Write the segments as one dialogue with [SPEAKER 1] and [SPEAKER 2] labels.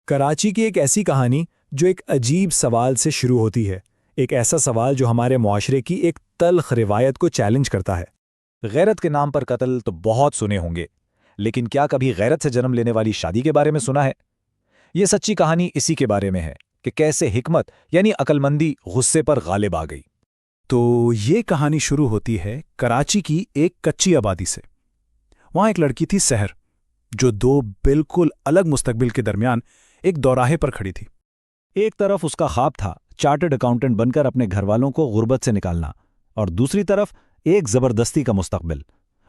[SPEAKER 1] کراچی کی ایک ایسی کہانی جو ایک عجیب سوال سے شروع ہوتی ہے، ایک ایسا سوال جو ہمارے معاشرے کی ایک تلخ روایت کو چیلنج کرتا ہے۔
[SPEAKER 2] غیرت کے نام پر قتل تو بہت سنے ہوں گے، لیکن کیا کبھی غیرت سے جنم لینے والی شادی کے بارے میں سنا ہے؟ یہ سچی کہانی اسی کے بارے میں ہے کہ کیسے حکمت یعنی عقلمندی غصے پر غالب آ گئی۔
[SPEAKER 3] تو یہ کہانی شروع ہوتی ہے کراچی کی ایک کچی آبادی سے۔ وہاں ایک لڑکی تھی سحر، جو دو بالکل الگ مستقبل کے درمیان ایک دوراہے پر کھڑی تھی۔
[SPEAKER 2] ایک طرف اس کا خواب تھا چارٹرڈ اکاؤنٹنٹ بن کر اپنے گھر والوں کو غربت سے نکالنا، اور دوسری طرف ایک زبردستی کا مستقبل۔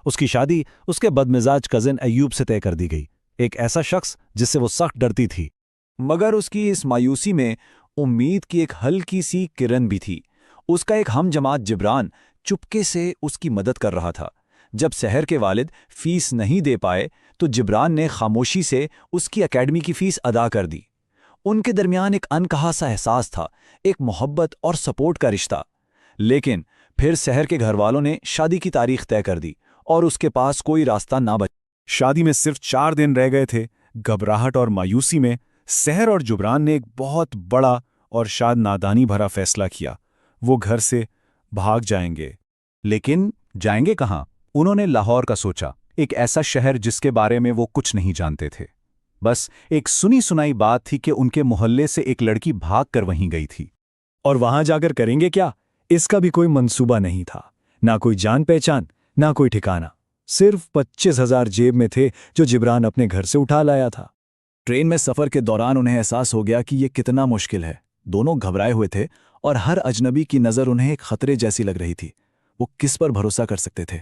[SPEAKER 2] اس کی شادی اس کے بدمزاج کزن ایوب سے طے کر دی گئی، ایک ایسا شخص جس سے وہ سخت ڈرتی تھی۔ مگر اس کی اس مایوسی میں امید کی ایک ہلکی سی کرن بھی تھی۔ اس کا ایک ہم جماعت جبران چپکے سے اس کی مدد کر رہا تھا۔ جب سحر کے والد فیس نہیں دے پائے تو جبران نے خاموشی سے اس کی اکیڈمی کی فیس ادا کر دی۔ ان کے درمیان ایک انکہا سا احساس تھا، ایک محبت اور سپورٹ کا رشتہ۔ لیکن پھر سحر کے گھر والوں نے شادی کی تاریخ طے کر دی اور اس کے پاس کوئی راستہ نہ بچا۔
[SPEAKER 3] شادی میں صرف 4 دن رہ گئے تھے۔ گھبراہٹ اور مایوسی میں سحر اور جبران نے ایک بہت بڑا اور شاید نادانی بھرا فیصلہ کیا۔ وہ گھر سے بھاگ جائیں گے۔ لیکن جائیں گے کہاں؟ انہوں نے لاہور کا سوچا، ایک ایسا شہر جس کے بارے میں وہ کچھ نہیں جانتے تھے۔ بس ایک سنی سنائی بات تھی کہ ان کے محلے سے ایک لڑکی بھاگ کر وہیں گئی تھی۔
[SPEAKER 1] اور وہاں جا کر کریں گے کیا؟ اس کا بھی کوئی منصوبہ نہیں تھا، نہ کوئی جان پہچان، نہ کوئی ٹھکانہ۔ صرف 25,000 جیب میں تھے جو جبران اپنے گھر سے اٹھا لایا تھا۔
[SPEAKER 2] ٹرین میں سفر کے دوران انہیں احساس ہو گیا کہ یہ کتنا مشکل ہے۔ دونوں گھبرائے ہوئے تھے اور ہر اجنبی کی نظر انہیں ایک خطرے جیسی لگ رہی تھی۔ وہ کس پر بھروسہ کر سکتے تھے؟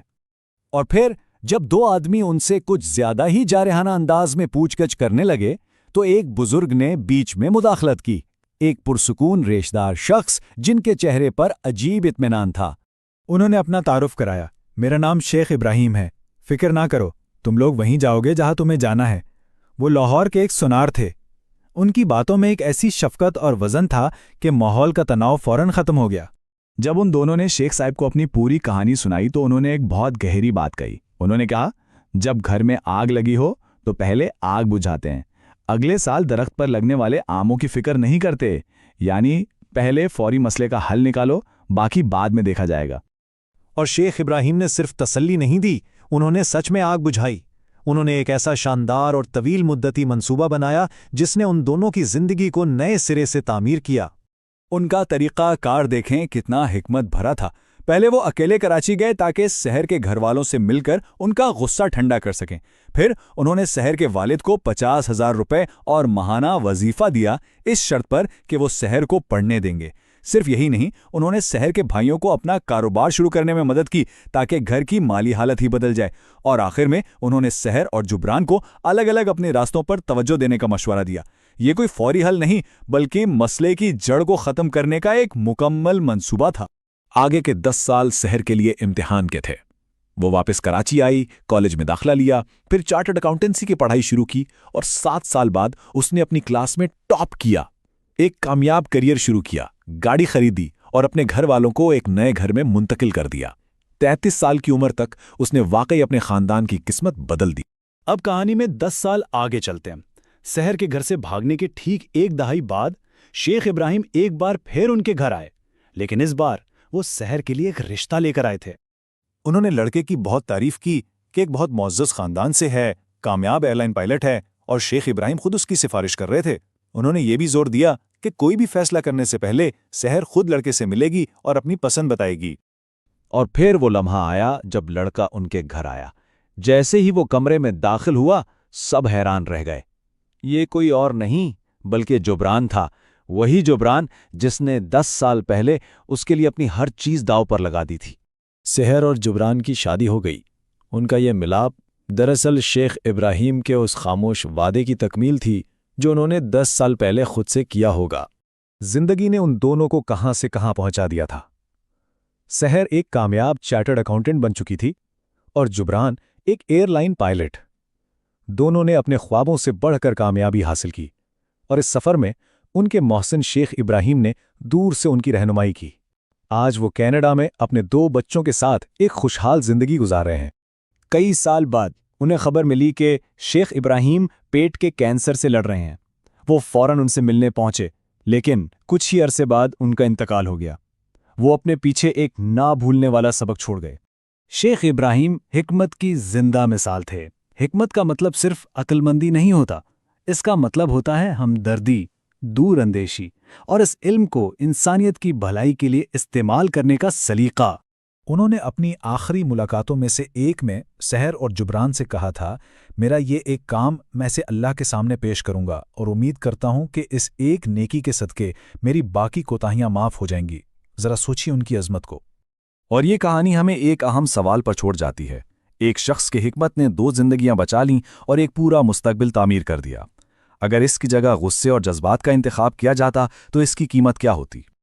[SPEAKER 3] اور پھر جب 2 آدمی ان سے کچھ زیادہ ہی جارحانہ انداز میں پوچھ گچھ کرنے لگے تو ایک بزرگ نے بیچ میں مداخلت کی، ایک پرسکون ریش دار شخص جن کے چہرے پر عجیب اطمینان تھا۔
[SPEAKER 1] انہوں نے اپنا تعارف کرایا، میرا نام شیخ ابراہیم ہے، فکر نہ کرو، تم لوگ وہیں جاؤ گے جہاں تمہیں جانا ہے۔ وہ لاہور کے ایک سونار تھے۔ ان کی باتوں میں ایک ایسی شفقت اور وزن تھا کہ ماحول کا تناؤ فوراً ختم ہو گیا۔
[SPEAKER 2] جب ان دونوں نے شیخ صاحب کو اپنی پوری کہانی سنائی تو انہوں نے ایک بہت گہری بات کہی۔ انہوں نے کہا، جب گھر میں آگ لگی ہو تو پہلے آگ بجھاتے ہیں، اگلے سال درخت پر لگنے والے آموں کی فکر نہیں کرتے، یعنی پہلے فوری مسئلے کا حل نکالو، باقی بعد میں دیکھا جائے گا۔
[SPEAKER 3] اور شیخ ابراہیم نے صرف تسلی نہیں دی، انہوں نے سچ میں آگ بجھائی۔ انہوں نے ایک ایسا شاندار اور طویل مدتی منصوبہ بنایا جس نے ان دونوں کی زندگی کو نئے سرے سے تعمیر کیا۔ ان کا طریقہ کار دیکھیں کتنا حکمت بھرا تھا۔ پہلے وہ اکیلے کراچی گئے تاکہ سحر کے گھر والوں سے مل کر ان کا غصہ ٹھنڈا کر سکیں۔ پھر انہوں نے سحر کے والد کو 50,000 روپے اور ماہانہ وظیفہ دیا، اس شرط پر کہ وہ سحر کو پڑھنے دیں گے۔ صرف یہی نہیں، انہوں نے سحر کے بھائیوں کو اپنا کاروبار شروع کرنے میں مدد کی تاکہ گھر کی مالی حالت ہی بدل جائے، اور آخر میں انہوں نے سحر اور جبران کو الگ الگ اپنے راستوں پر توجہ دینے کا مشورہ دیا۔ یہ کوئی فوری حل نہیں، بلکہ مسئلے کی جڑ کو ختم کرنے کا ایک مکمل منصوبہ تھا۔
[SPEAKER 2] آگے کے 10 سال سحر کے لیے امتحان کے تھے۔ وہ واپس کراچی آئی، کالج میں داخلہ لیا، پھر چارٹرڈ اکاؤنٹنسی کی پڑھائی شروع کی، اور 7 سال بعد اس نے اپنی کلاس میں ٹاپ کیا، ایک کامیاب کیریئر شروع کیا، گاڑی خریدی اور اپنے گھر والوں کو ایک نئے گھر میں منتقل کر دیا۔ 33 سال کی عمر تک اس نے واقعی اپنے خاندان کی قسمت بدل دی۔
[SPEAKER 3] اب کہانی میں 10 سال آگے چلتے ہیں۔ سحر کے گھر سے بھاگنے کے ٹھیک 1 دہائی بعد شیخ ابراہیم ایک بار پھر ان کے گھر آئے، لیکن اس بار وہ سحر کے لیے ایک رشتہ لے کر آئے تھے۔
[SPEAKER 1] انہوں نے لڑکے کی بہت تعریف کی کہ ایک بہت معزز خاندان سے ہے، کامیاب ایئر لائن پائلٹ ہے، اور شیخ ابراہیم خود اس کی سفارش کر رہے تھے۔ انہوں نے یہ بھی زور دیا کہ کوئی بھی فیصلہ کرنے سے پہلے سحر خود لڑکے سے ملے گی اور اپنی پسند بتائے گی۔
[SPEAKER 2] اور پھر وہ لمحہ آیا جب لڑکا ان کے گھر آیا۔ جیسے ہی وہ کمرے میں داخل ہوا، سب حیران رہ گئے۔ یہ کوئی اور نہیں بلکہ جبران تھا، وہی جبران جس نے 10 سال پہلے اس کے لیے اپنی ہر چیز داؤ پر لگا دی تھی۔
[SPEAKER 1] سحر اور جبران کی شادی ہو گئی۔ ان کا یہ ملاپ دراصل شیخ ابراہیم کے اس خاموش وعدے کی تکمیل تھی جو انہوں نے 10 سال پہلے خود سے کیا ہوگا۔
[SPEAKER 3] زندگی نے ان دونوں کو کہاں سے کہاں پہنچا دیا تھا۔ سحر ایک کامیاب چارٹرڈ اکاؤنٹنٹ بن چکی تھی اور جبران ایک ایئر لائن پائلٹ۔ دونوں نے اپنے خوابوں سے بڑھ کر کامیابی حاصل کی، اور اس سفر میں ان کے محسن شیخ ابراہیم نے دور سے ان کی رہنمائی کی۔ آج وہ کینیڈا میں اپنے 2 بچوں کے ساتھ ایک خوشحال زندگی گزار رہے ہیں۔
[SPEAKER 1] کئی سال بعد انہیں خبر ملی کہ شیخ ابراہیم پیٹ کے کینسر سے لڑ رہے ہیں۔ وہ فوراً ان سے ملنے پہنچے، لیکن کچھ ہی عرصے بعد ان کا انتقال ہو گیا۔ وہ اپنے پیچھے ایک نہ بھولنے والا سبق چھوڑ گئے۔ شیخ ابراہیم حکمت کی زندہ مثال تھے۔ حکمت کا مطلب صرف عقل مندی نہیں ہوتا، اس کا مطلب ہوتا ہے ہمدردی، دور اندیشی اور اس علم کو انسانیت کی بھلائی کے لیے استعمال کرنے کا سلیقہ۔
[SPEAKER 2] انہوں نے اپنی آخری ملاقاتوں میں سے ایک میں سحر اور جبران سے کہا تھا، میرا یہ ایک کام میں اسے اللہ کے سامنے پیش کروں گا اور امید کرتا ہوں کہ اس ایک نیکی کے صدقے میری باقی کوتاہیاں معاف ہو جائیں گی۔ ذرا سوچیے ان کی عظمت کو۔
[SPEAKER 4] اور یہ کہانی ہمیں ایک اہم سوال پر چھوڑ جاتی ہے۔ ایک شخص کی حکمت نے 2 زندگیاں بچا لیں اور ایک پورا مستقبل تعمیر کر دیا۔ اگر اس کی جگہ غصے اور جذبات کا انتخاب کیا جاتا تو اس کی قیمت کیا ہوتی؟